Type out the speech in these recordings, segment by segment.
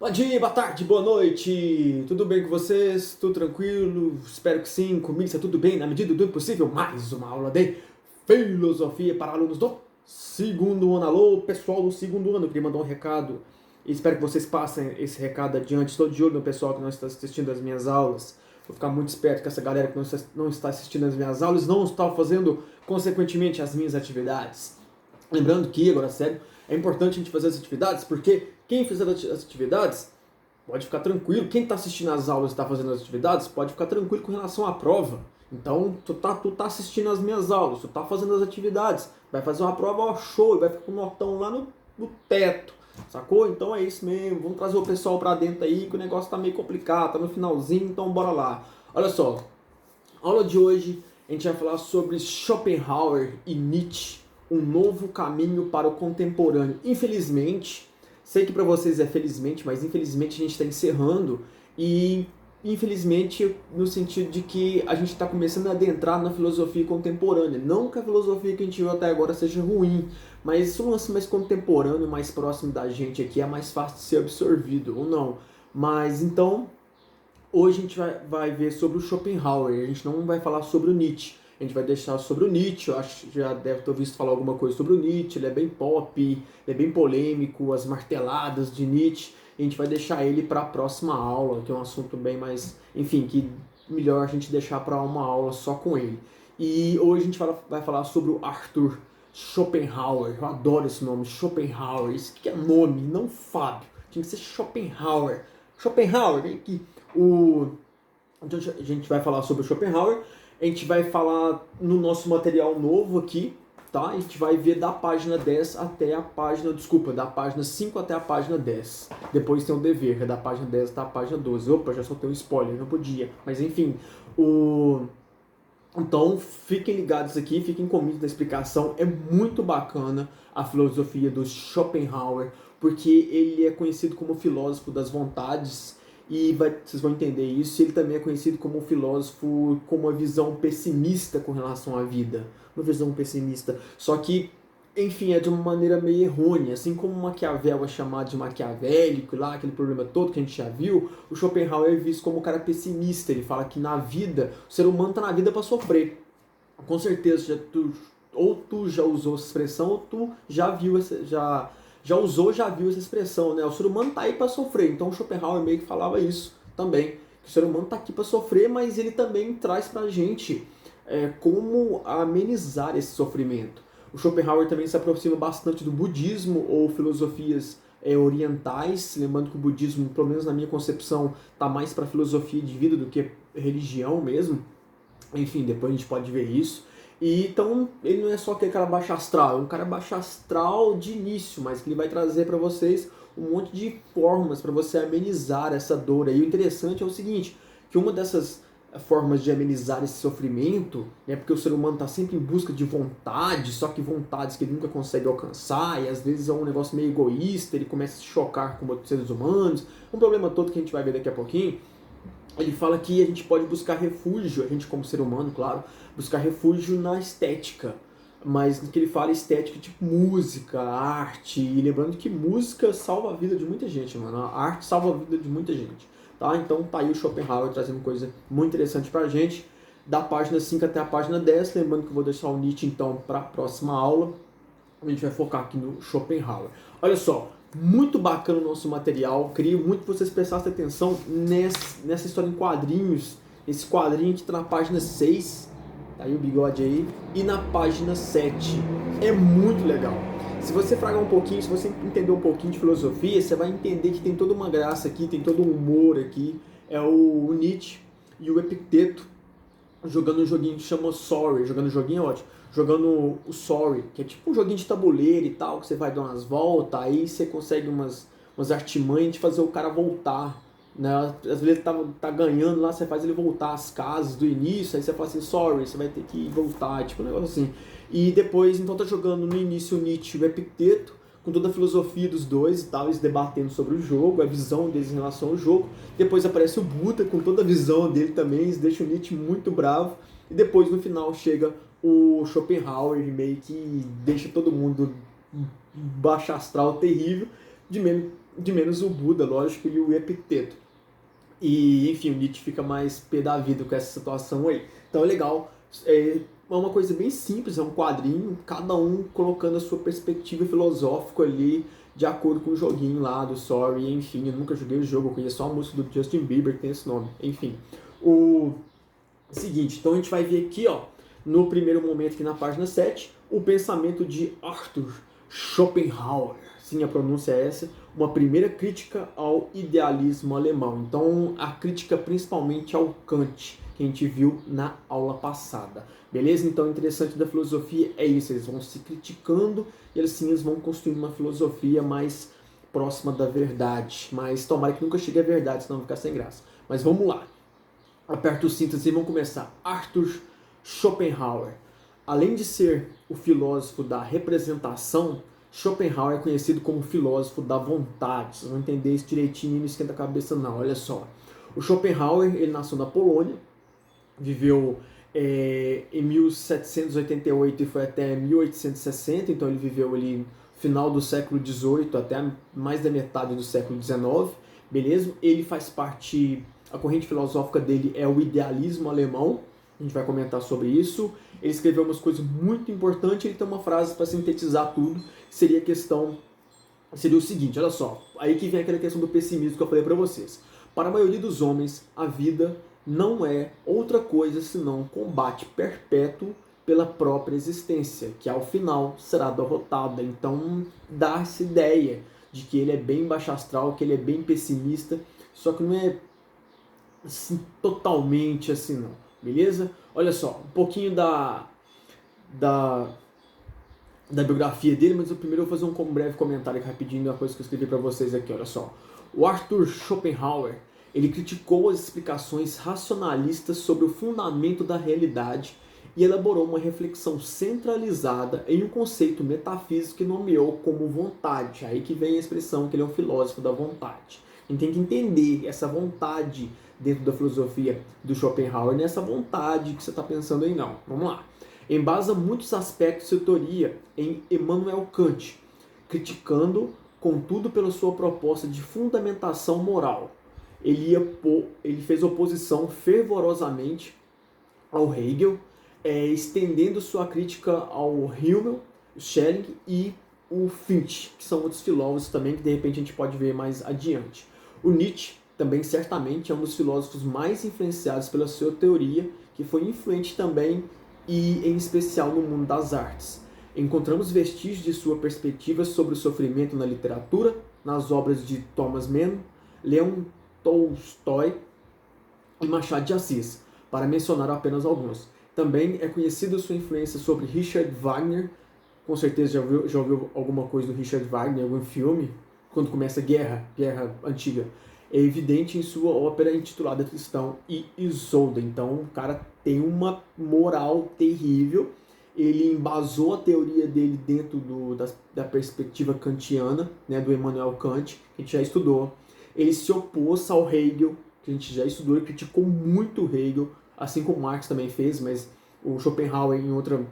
Bom dia, boa tarde, boa noite! Tudo bem com vocês? Tudo tranquilo? Espero que sim. Comigo está tudo bem na medida do impossível. Mais uma aula de filosofia para alunos do segundo ano. Alô, pessoal do segundo ano, eu queria mandar um recado. E espero que vocês passem esse recado adiante. Estou de olho no pessoal que não está assistindo as minhas aulas. Vou ficar muito esperto que essa galera que não está assistindo as minhas aulas não está fazendo, consequentemente, as minhas atividades. Lembrando que, agora sério, é importante a gente fazer as atividades, porque quem fizer as atividades pode ficar tranquilo. Quem está assistindo as aulas e está fazendo as atividades pode ficar tranquilo com relação à prova. Então, tu tá assistindo as minhas aulas, tu tá fazendo as atividades, vai fazer uma prova, ó, show, e vai ficar com um notão lá no teto, sacou? Então é isso mesmo, vamos trazer o pessoal pra dentro aí, que o negócio tá meio complicado, tá no finalzinho, então bora lá. Olha só, aula de hoje a gente vai falar sobre Schopenhauer e Nietzsche, um novo caminho para o contemporâneo. Infelizmente, sei que para vocês é felizmente, mas infelizmente a gente está encerrando e infelizmente no sentido de que a gente está começando a adentrar na filosofia contemporânea. Não que a filosofia que a gente viu até agora seja ruim, mas o lance mais contemporâneo, mais próximo da gente aqui é mais fácil de ser absorvido ou não. Mas então hoje a gente vai ver sobre o Schopenhauer, a gente não vai falar sobre o Nietzsche. A gente vai deixar sobre o Nietzsche, eu acho que já deve ter visto falar alguma coisa sobre o Nietzsche, ele é bem pop, ele é bem polêmico, as marteladas de Nietzsche. A gente vai deixar ele para a próxima aula, que é um assunto bem mais, enfim, que melhor a gente deixar para uma aula só com ele. E hoje a gente vai falar sobre o Arthur Schopenhauer, eu adoro esse nome, Schopenhauer, isso que é nome, não Fábio, tinha que ser Schopenhauer. Schopenhauer, vem aqui. Então a gente vai falar sobre o Schopenhauer, a gente vai falar no nosso material novo aqui, tá? A gente vai ver da página 10 até a página, desculpa, da página 5 até a página 10. Depois tem o dever, que é da página 10 até a página 12. Opa, já soltei um spoiler, não podia. Mas enfim, então fiquem ligados aqui, fiquem comigo na explicação. É muito bacana a filosofia do Schopenhauer, porque ele é conhecido como filósofo das vontades e vocês vão entender isso. Ele também é conhecido como um filósofo com uma visão pessimista com relação à vida. Uma visão pessimista. Só que, enfim, é de uma maneira meio errônea. Assim como Maquiavel é chamado de maquiavélico, lá, aquele problema todo que a gente já viu, o Schopenhauer é visto como um cara pessimista. Ele fala que na vida, o ser humano está na vida para sofrer. Com certeza, ou tu já usou essa expressão, ou tu já viu já usou, já viu essa expressão, né? O ser humano tá aí para sofrer. Então o Schopenhauer meio que falava isso também. Que o ser humano tá aqui para sofrer, mas ele também traz pra gente como amenizar esse sofrimento. O Schopenhauer também se aproxima bastante do budismo ou filosofias orientais, lembrando que o budismo, pelo menos na minha concepção, tá mais para filosofia de vida do que religião mesmo. Enfim, depois a gente pode ver isso. E então ele não é só aquele cara baixo astral, é um cara baixo astral de início, mas que ele vai trazer para vocês um monte de formas para você amenizar essa dor. E o interessante é o seguinte, que uma dessas formas de amenizar esse sofrimento, né, porque o ser humano está sempre em busca de vontade, só que vontades que ele nunca consegue alcançar, e às vezes é um negócio meio egoísta, ele começa a se chocar com outros seres humanos, um problema todo que a gente vai ver daqui a pouquinho. Ele fala que a gente pode buscar refúgio, a gente como ser humano, claro, buscar refúgio na estética. Mas no que ele fala estética, tipo música, arte, e lembrando que música salva a vida de muita gente, mano. A arte salva a vida de muita gente, tá? Então tá aí o Schopenhauer trazendo coisa muito interessante pra gente, da página 5 até a página 10, lembrando que eu vou deixar o Nietzsche então para a próxima aula. A gente vai focar aqui no Schopenhauer. Olha só, muito bacana o nosso material. Queria muito que vocês prestassem atenção nessa história em quadrinhos. Esse quadrinho que está na página 6, tá aí o bigode aí, e na página 7. É muito legal. Se você fragar um pouquinho, se você entender um pouquinho de filosofia, você vai entender que tem toda uma graça aqui, tem todo um humor aqui. É o Nietzsche e o Epicteto jogando um joguinho que chama Sorry. Jogando um joguinho é ótimo. Jogando o Sorry, que é tipo um joguinho de tabuleiro e tal, que você vai dar umas voltas, aí você consegue umas artimanhas de fazer o cara voltar. Né? Às vezes ele tá ganhando lá, você faz ele voltar às casas do início, aí você fala assim, sorry, você vai ter que voltar, tipo um negócio assim. E depois, então tá jogando no início o Nietzsche e o Epicteto, com toda a filosofia dos dois e tal, eles debatendo sobre o jogo, a visão deles em relação ao jogo. Depois aparece o Buda com toda a visão dele também, eles deixam o Nietzsche muito bravo. E depois no final chega o Schopenhauer, meio que deixa todo mundo baixo astral terrível, de mesmo de menos o Buda, lógico, e o Epicteto. E, enfim, o Nietzsche fica mais pé da vida com essa situação aí. Então é legal, é uma coisa bem simples, é um quadrinho, cada um colocando a sua perspectiva filosófica ali, de acordo com o joguinho lá do Sorry, enfim, eu nunca joguei o jogo, eu conheço só a música do Justin Bieber que tem esse nome, enfim. O seguinte, então a gente vai ver aqui, ó, no primeiro momento aqui na página 7, o pensamento de Arthur Schopenhauer, sim, a pronúncia é essa, uma primeira crítica ao idealismo alemão. Então, a crítica principalmente ao Kant, que a gente viu na aula passada. Beleza? Então, o interessante da filosofia é isso, eles vão se criticando e assim eles vão construindo uma filosofia mais próxima da verdade. Mas tomara que nunca chegue à verdade, senão vai ficar sem graça. Mas vamos lá. Aperta o cinto e vamos começar. Arthur Schopenhauer. Além de ser o filósofo da representação, Schopenhauer é conhecido como filósofo da vontade. Vocês vão entender isso direitinho e não esquenta a cabeça não, olha só. O Schopenhauer, ele nasceu na Polônia, viveu em 1788 e foi até 1860, então ele viveu ali no final do século XVIII até mais da metade do século XIX, beleza? Ele faz parte, a corrente filosófica dele é o idealismo alemão, a gente vai comentar sobre isso. Ele escreveu umas coisas muito importantes, ele tem uma frase para sintetizar tudo, seria o seguinte, olha só, aí que vem aquela questão do pessimismo que eu falei para vocês. Para a maioria dos homens, a vida não é outra coisa senão um combate perpétuo pela própria existência, que ao final será derrotada. Então dá essa ideia de que ele é bem baixo astral, que ele é bem pessimista, só que não é assim, totalmente assim não, beleza? Olha só, um pouquinho da biografia dele, mas eu primeiro vou fazer um breve comentário aqui rapidinho da coisa que eu escrevi para vocês aqui, olha só. O Arthur Schopenhauer, ele criticou as explicações racionalistas sobre o fundamento da realidade e elaborou uma reflexão centralizada em um conceito metafísico que nomeou como vontade. Aí que vem a expressão que ele é um filósofo da vontade. A gente tem que entender essa vontade dentro da filosofia do Schopenhauer, nessa vontade que você está pensando aí não. Vamos lá. Embasa muitos aspectos de sua teoria em Immanuel Kant, criticando, contudo, pela sua proposta de fundamentação moral. Ele fez oposição fervorosamente ao Hegel, estendendo sua crítica ao Hummel, Schelling e o Fichte, que são outros filósofos também que de repente a gente pode ver mais adiante. O Nietzsche também certamente é um dos filósofos mais influenciados pela sua teoria, que foi influente também e em especial no mundo das artes. Encontramos vestígios de sua perspectiva sobre o sofrimento na literatura, nas obras de Thomas Mann, Leon Tolstói e Machado de Assis, para mencionar apenas alguns. Também é conhecida sua influência sobre Richard Wagner, com certeza já ouviu alguma coisa do Richard Wagner, algum filme, quando começa a guerra antiga. É evidente em sua ópera intitulada Tristão e Isolda. Então o cara tem uma moral terrível, ele embasou a teoria dele dentro da perspectiva kantiana, né, do Immanuel Kant, que a gente já estudou. Ele se opôs ao Hegel, que a gente já estudou, ele criticou muito o Hegel, assim como Marx também fez, mas o Schopenhauer em outro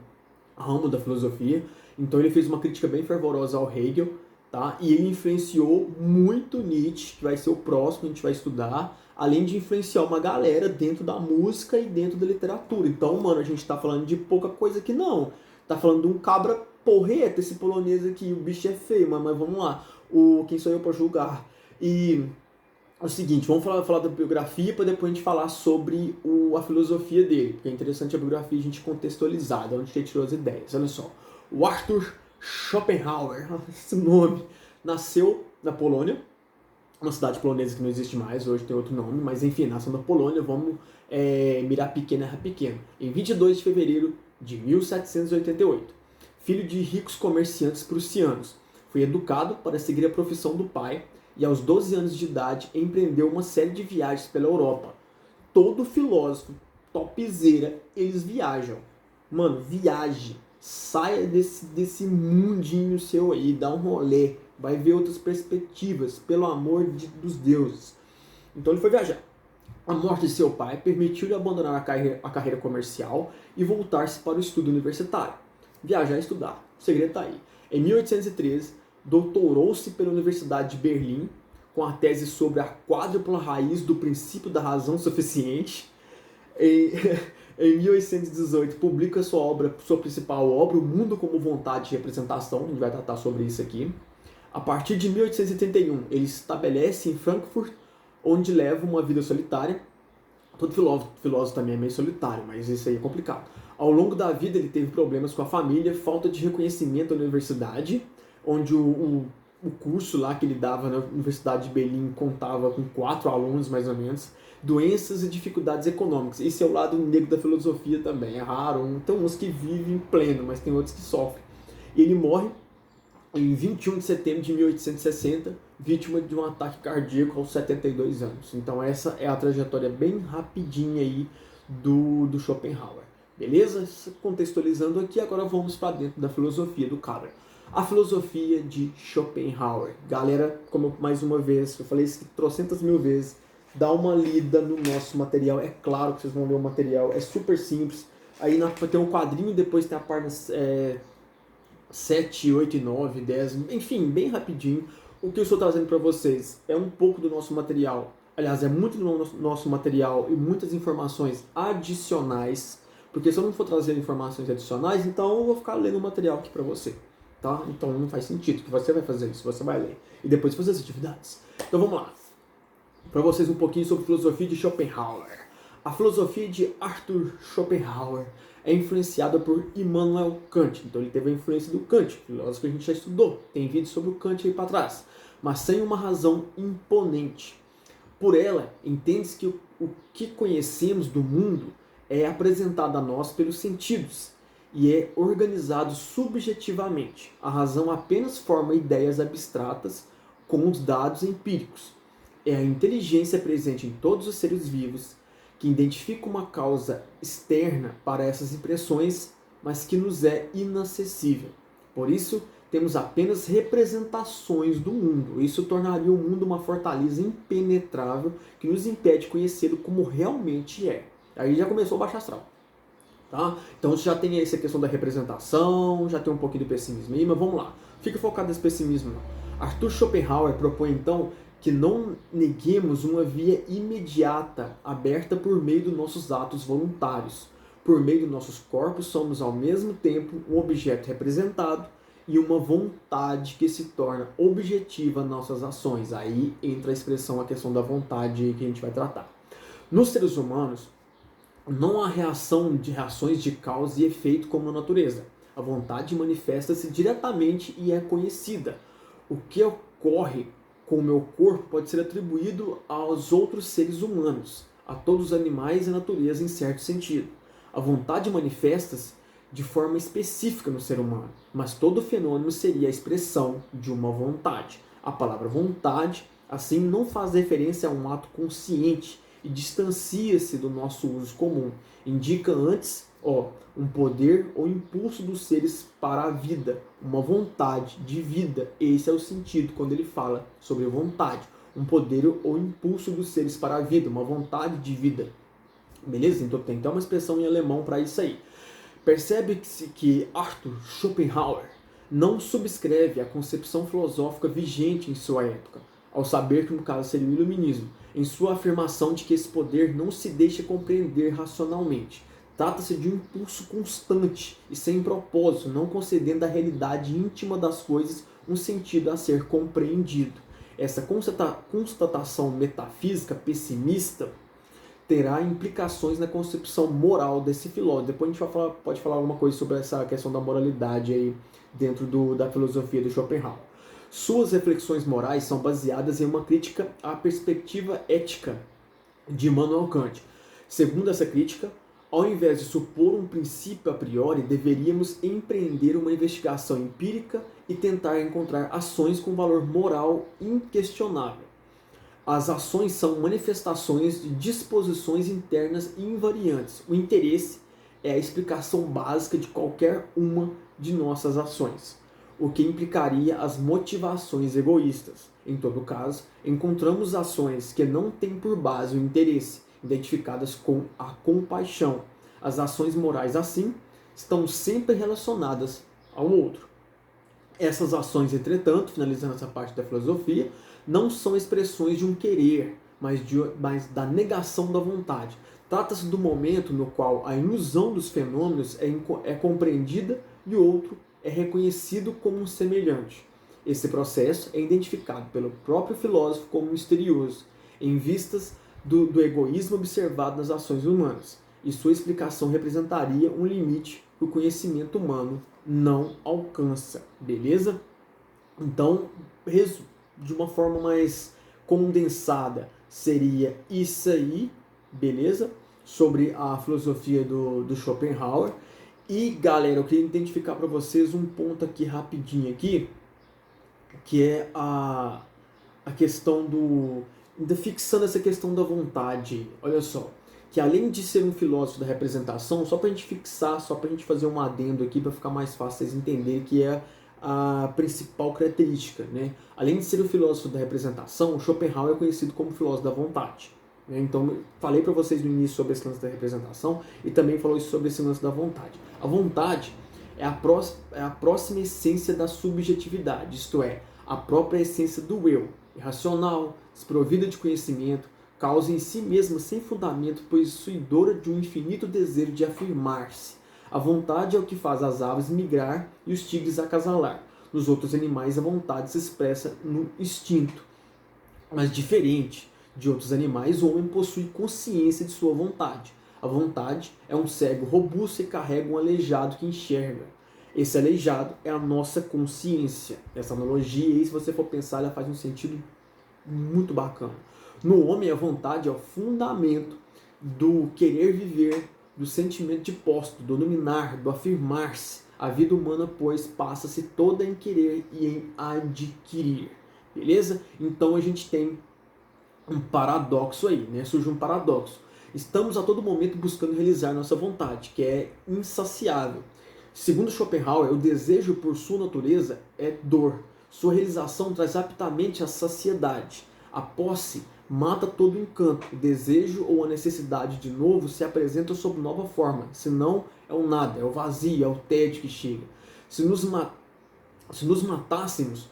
ramo da filosofia. Então ele fez uma crítica bem fervorosa ao Hegel, tá? E ele influenciou muito Nietzsche, que vai ser o próximo, a gente vai estudar, além de influenciar uma galera dentro da música e dentro da literatura. Então, mano, a gente tá falando de pouca coisa aqui não. Tá falando de um cabra porreta, esse polonês aqui, o bicho é feio, mas vamos lá. Quem sou eu para julgar? E é o seguinte, vamos falar da biografia para depois a gente falar sobre a filosofia dele, porque é interessante a biografia a gente contextualizar, de onde ele tirou as ideias. Olha só, o Arthur Schopenhauer, esse nome, nasceu na Polônia, uma cidade polonesa que não existe mais, hoje tem outro nome, mas enfim, nasceu na Polônia, vamos mirar pequeno, erra pequeno, em 22 de fevereiro de 1788. Filho de ricos comerciantes prussianos, foi educado para seguir a profissão do pai e aos 12 anos de idade empreendeu uma série de viagens pela Europa. Todo filósofo, topzera, eles viajam. Mano, viaje. Saia desse mundinho seu aí, dá um rolê, vai ver outras perspectivas, pelo amor dos deuses. Então ele foi viajar. A morte de seu pai permitiu-lhe abandonar a carreira comercial e voltar-se para o estudo universitário. Viajar e estudar. O segredo está aí. Em 1813, doutorou-se pela Universidade de Berlim com a tese sobre a quádrupla raiz do princípio da razão suficiente. Em, em 1818, publica sua principal obra, O Mundo como Vontade e Representação. A gente vai tratar sobre isso aqui. A partir de 1831, ele se estabelece em Frankfurt, onde leva uma vida solitária. Todo filósofo também é meio solitário, mas isso aí é complicado. Ao longo da vida, ele teve problemas com a família, falta de reconhecimento na universidade, onde o curso lá que ele dava na Universidade de Berlim contava com 4 alunos, mais ou menos, doenças e dificuldades econômicas. Esse é o lado negro da filosofia também, é raro. Tem uns que vivem pleno, mas tem outros que sofrem. E ele morre em 21 de setembro de 1860, vítima de um ataque cardíaco aos 72 anos. Então essa é a trajetória bem rapidinha aí do Schopenhauer. Beleza? Contextualizando aqui, agora vamos para dentro da filosofia do cara. A filosofia de Schopenhauer. Galera, como mais uma vez, eu falei isso 300 mil vezes, dá uma lida no nosso material. É claro que vocês vão ler o material, é super simples. Aí tem um quadrinho, depois tem a página 7, 8, 9, 10, enfim, bem rapidinho. O que eu estou trazendo para vocês é um pouco do nosso material. Aliás, é muito do nosso material e muitas informações adicionais. Porque se eu não for trazer informações adicionais, então eu vou ficar lendo o material aqui para você. Tá? Então não faz sentido que você vai fazer isso, você vai ler. E depois fazer as atividades. Então vamos lá. Para vocês um pouquinho sobre a filosofia de Schopenhauer. A filosofia de Arthur Schopenhauer é influenciada por Immanuel Kant. Então ele teve a influência do Kant, filósofo que a gente já estudou. Tem vídeo sobre o Kant aí para trás. Mas sem uma razão imponente. Por ela, entende-se que o que conhecemos do mundo é apresentado a nós pelos sentidos e é organizado subjetivamente. A razão apenas forma ideias abstratas com os dados empíricos. É a inteligência presente em todos os seres vivos que identifica uma causa externa para essas impressões, mas que nos é inacessível. Por isso, temos apenas representações do mundo. Isso tornaria o mundo uma fortaleza impenetrável que nos impede de conhecê-lo como realmente é. Aí já começou o baixo astral. Tá? Então já tem essa questão da representação, já tem um pouquinho do pessimismo aí, mas vamos lá. Fica focado nesse pessimismo não. Arthur Schopenhauer propõe então que não neguemos uma via imediata aberta por meio dos nossos atos voluntários. Por meio dos nossos corpos somos ao mesmo tempo um objeto representado e uma vontade que se torna objetiva nossas ações. Aí entra a expressão, a questão da vontade que a gente vai tratar. Nos seres humanos, não há reações de causa e efeito como na natureza. A vontade manifesta-se diretamente e é conhecida. O que ocorre com o meu corpo pode ser atribuído aos outros seres humanos, a todos os animais e a natureza em certo sentido. A vontade manifesta-se de forma específica no ser humano, mas todo fenômeno seria a expressão de uma vontade. A palavra vontade, assim, não faz referência a um ato consciente e distancia-se do nosso uso comum. Indica antes um poder ou impulso dos seres para a vida, uma vontade de vida. Esse é o sentido quando ele fala sobre vontade. Um poder ou impulso dos seres para a vida, uma vontade de vida. Beleza? Então tem até uma expressão em alemão para isso aí. Percebe-se que Arthur Schopenhauer não subscreve a concepção filosófica vigente em sua época, ao saber que no caso seria o iluminismo, em sua afirmação de que esse poder não se deixa compreender racionalmente. Trata-se de um impulso constante e sem propósito, não concedendo à realidade íntima das coisas um sentido a ser compreendido. Essa constatação metafísica pessimista terá implicações na concepção moral desse filósofo. Depois a gente pode falar alguma coisa sobre essa questão da moralidade aí dentro da filosofia do Schopenhauer. Suas reflexões morais são baseadas em uma crítica à perspectiva ética de Immanuel Kant. Segundo essa crítica, ao invés de supor um princípio a priori, deveríamos empreender uma investigação empírica e tentar encontrar ações com valor moral inquestionável. As ações são manifestações de disposições internas invariantes. O interesse é a explicação básica de qualquer uma de nossas ações, o que implicaria as motivações egoístas. Em todo caso, encontramos ações que não têm por base o interesse, identificadas com a compaixão. As ações morais, assim, estão sempre relacionadas ao outro. Essas ações, entretanto, finalizando essa parte da filosofia, não são expressões de um querer, mas da negação da vontade. Trata-se do momento no qual a ilusão dos fenômenos é compreendida e o outro é reconhecido como um semelhante. Esse processo é identificado pelo próprio filósofo como misterioso, em vistas do egoísmo observado nas ações humanas, e sua explicação representaria um limite que o conhecimento humano não alcança, beleza? Então, de uma forma mais condensada, seria isso aí, beleza? Sobre a filosofia do Schopenhauer. E, galera, eu queria identificar para vocês um ponto aqui rapidinho aqui, que é a questão do... Ainda fixando essa questão da vontade. Olha só, que além de ser um filósofo da representação, só para a gente fixar, só para a gente fazer um adendo aqui para ficar mais fácil vocês entenderem que é a principal característica, né? Além de ser o filósofo da representação, Schopenhauer é conhecido como filósofo da vontade. Né? Então, falei para vocês no início sobre esse lance da representação e também falou sobre esse lance da vontade. A vontade é a próxima essência da subjetividade, isto é, a própria essência do eu, irracional, desprovida de conhecimento, causa em si mesma sem fundamento, possuidora de um infinito desejo de afirmar-se. A vontade é o que faz as aves migrar e os tigres acasalar. Nos outros animais, a vontade se expressa no instinto. Mas diferente de outros animais, o homem possui consciência de sua vontade. A vontade é um cego robusto e carrega um aleijado que enxerga. Esse aleijado é a nossa consciência. Essa analogia aí, se você for pensar, ela faz um sentido muito bacana. No homem, a vontade é o fundamento do querer viver, do sentimento de posse, do dominar, do afirmar-se. A vida humana, pois, passa-se toda em querer e em adquirir. Beleza? Então a gente tem um paradoxo aí, né? Surge um paradoxo. Estamos a todo momento buscando realizar nossa vontade, que é insaciável. Segundo Schopenhauer, o desejo por sua natureza é dor. Sua realização traz aptamente a saciedade. A posse mata todo encanto. O desejo ou a necessidade de novo se apresenta sob nova forma. Senão é o nada, é o vazio, é o tédio que chega. Se nos matássemos,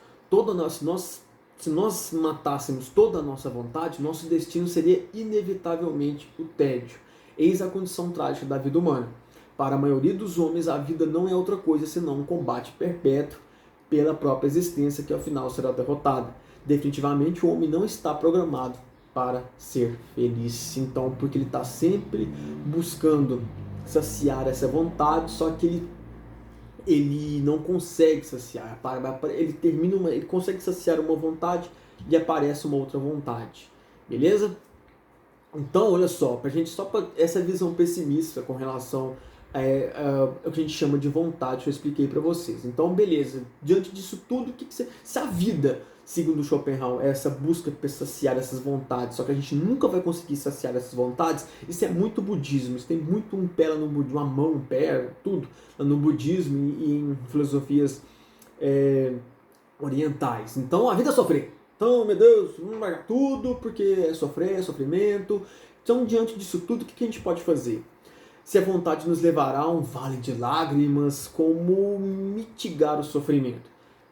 se nós matássemos toda a nossa vontade, nosso destino seria inevitavelmente o tédio. Eis a condição trágica da vida humana. Para a maioria dos homens, a vida não é outra coisa senão um combate perpétuo pela própria existência, que ao final será derrotada. Definitivamente, o homem não está programado para ser feliz. Então, porque ele está sempre buscando saciar essa vontade, só que ele não consegue saciar. Ele consegue saciar uma vontade e aparece uma outra vontade. Beleza? Então, olha só, só para essa visão pessimista com relação o que a gente chama de vontade, que eu expliquei para vocês. Então, beleza, diante disso tudo, se a vida, segundo Schopenhauer, é essa busca por saciar essas vontades, só que a gente nunca vai conseguir saciar essas vontades, isso é muito budismo, isso tem muito um pé lá no budismo, uma mão, um pé, tudo, lá no budismo e em filosofias orientais. Então, a vida é sofrer. Então, meu Deus, vamos largar tudo, porque é sofrer, é sofrimento. Então, diante disso tudo, o que a gente pode fazer? Se a vontade nos levará a um vale de lágrimas, como mitigar o sofrimento?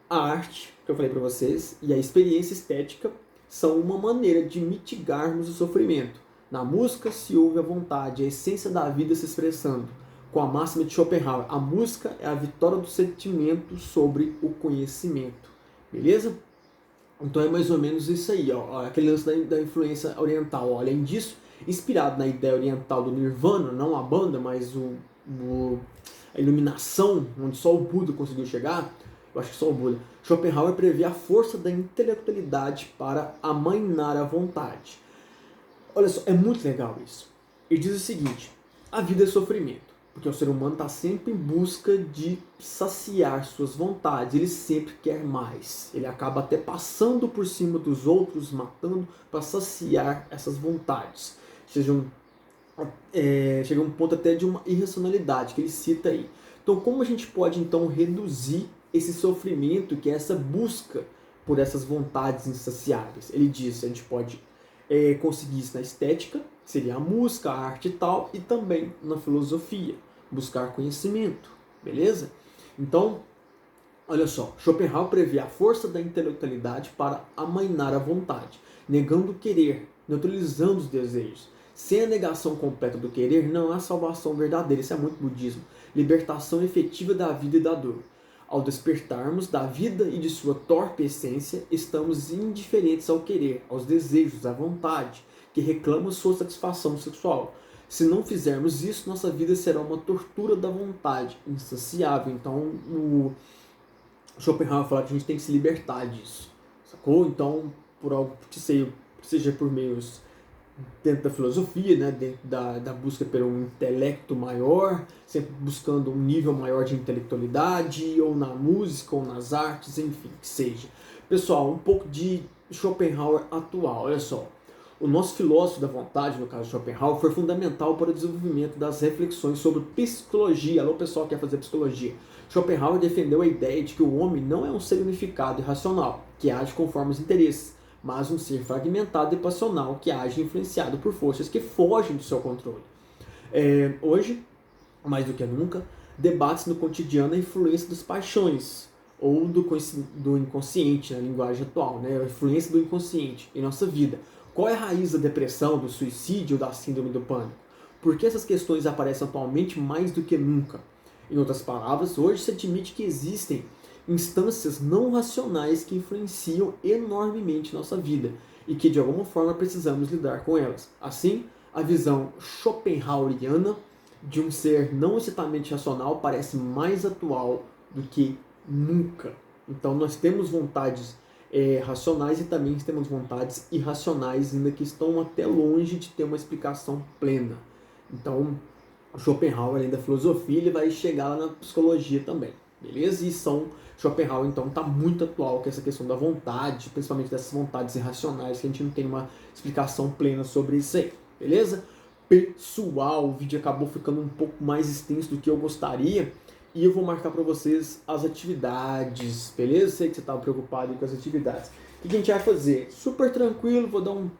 A arte, que eu falei para vocês, e a experiência estética são uma maneira de mitigarmos o sofrimento. Na música se ouve a vontade, a essência da vida se expressando. Com a máxima de Schopenhauer, a música é a vitória do sentimento sobre o conhecimento. Beleza? Então é mais ou menos isso aí, ó, aquele lance da influência oriental. Ó. Além disso, inspirado na ideia oriental do Nirvana, não a banda, mas a iluminação, onde só o Buda conseguiu chegar, eu acho que só o Buda, Schopenhauer prevê a força da intelectualidade para amainar a vontade. Olha só, é muito legal isso. Ele diz o seguinte, a vida é sofrimento, porque o ser humano está sempre em busca de saciar suas vontades, ele sempre quer mais. Ele acaba até passando por cima dos outros, matando, para saciar essas vontades. Chega a um ponto até de uma irracionalidade que ele cita aí. Então, como a gente pode então reduzir esse sofrimento, que é essa busca por essas vontades insaciáveis? Ele diz, a gente pode conseguir isso na estética, que seria a música, a arte e tal, e também na filosofia, buscar conhecimento, beleza? Então, Olha só, Schopenhauer prevê a força da intelectualidade para amainar a vontade, negando o querer, neutralizando os desejos. Sem a negação completa do querer, não há salvação verdadeira. Isso é muito budismo. Libertação efetiva da vida e da dor. Ao despertarmos da vida e de sua torpe essência, estamos indiferentes ao querer, aos desejos, à vontade, que reclamam sua satisfação sexual. Se não fizermos isso, nossa vida será uma tortura da vontade, insaciável. Então, o Schopenhauer fala que a gente tem que se libertar disso, sacou? Então, por algo que seja por meios dentro da filosofia, né, dentro da busca pelo intelecto maior, sempre buscando um nível maior de intelectualidade, ou na música, ou nas artes, enfim, que seja. Pessoal, um pouco de Schopenhauer atual, olha só. O nosso filósofo da vontade, no caso Schopenhauer, foi fundamental para o desenvolvimento das reflexões sobre psicologia. Alô, pessoal que quer fazer psicologia. Schopenhauer defendeu a ideia de que o homem não é um ser unificado e racional, que age conforme os interesses, mas um ser fragmentado e passional, que age influenciado por forças que fogem do seu controle. Hoje, mais do que nunca, debate-se no cotidiano a influência das paixões, ou do inconsciente, na linguagem atual, né? A influência do inconsciente em nossa vida. Qual é a raiz da depressão, do suicídio ou da síndrome do pânico? Por que essas questões aparecem atualmente mais do que nunca? Em outras palavras, hoje se admite que existem instâncias não racionais que influenciam enormemente nossa vida e que de alguma forma precisamos lidar com elas. Assim, a visão schopenhaueriana de um ser não estritamente racional parece mais atual do que nunca. Então nós temos vontades racionais e também temos vontades irracionais, ainda que estão até longe de ter uma explicação plena. Então, o Schopenhauer, além da filosofia, ele vai chegar lá na psicologia também, beleza? E Schopenhauer, então, está muito atual com essa questão da vontade, principalmente dessas vontades irracionais, que a gente não tem uma explicação plena sobre isso aí, beleza? Pessoal, o vídeo acabou ficando um pouco mais extenso do que eu gostaria, e eu vou marcar para vocês as atividades, beleza? Sei que você estava preocupado com as atividades. O que a gente vai fazer? Super tranquilo, vou dar um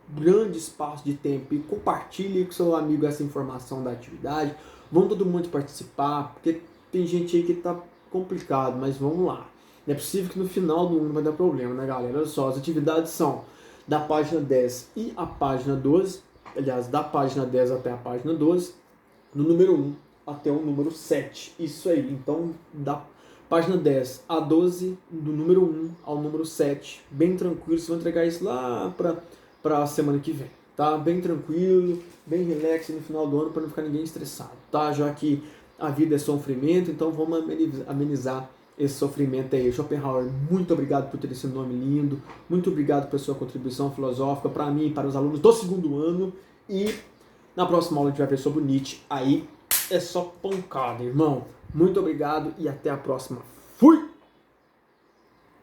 grande espaço de tempo e compartilhe com seu amigo essa informação da atividade. Vamos todo mundo participar, porque tem gente aí que tá complicado, mas vamos lá. Não é possível que no final do ano vai dar problema, né, galera? Olha só, as atividades são da página 10 e a página 12, aliás, da página 10 até a página 12, do número 1 até o número 7. Isso aí. Então, da página 10 a 12, do número 1 ao número 7, bem tranquilo. Vocês vão entregar isso lá para a semana que vem, tá? Bem tranquilo, bem relax no final do ano para não ficar ninguém estressado, tá? Já que a vida é sofrimento, então vamos amenizar esse sofrimento aí. Schopenhauer, muito obrigado por ter esse nome lindo, muito obrigado pela sua contribuição filosófica para mim e para os alunos do segundo ano, e na próxima aula a gente vai ver sobre o Nietzsche. Aí é só pancada, irmão. Muito obrigado e até a próxima. Fui!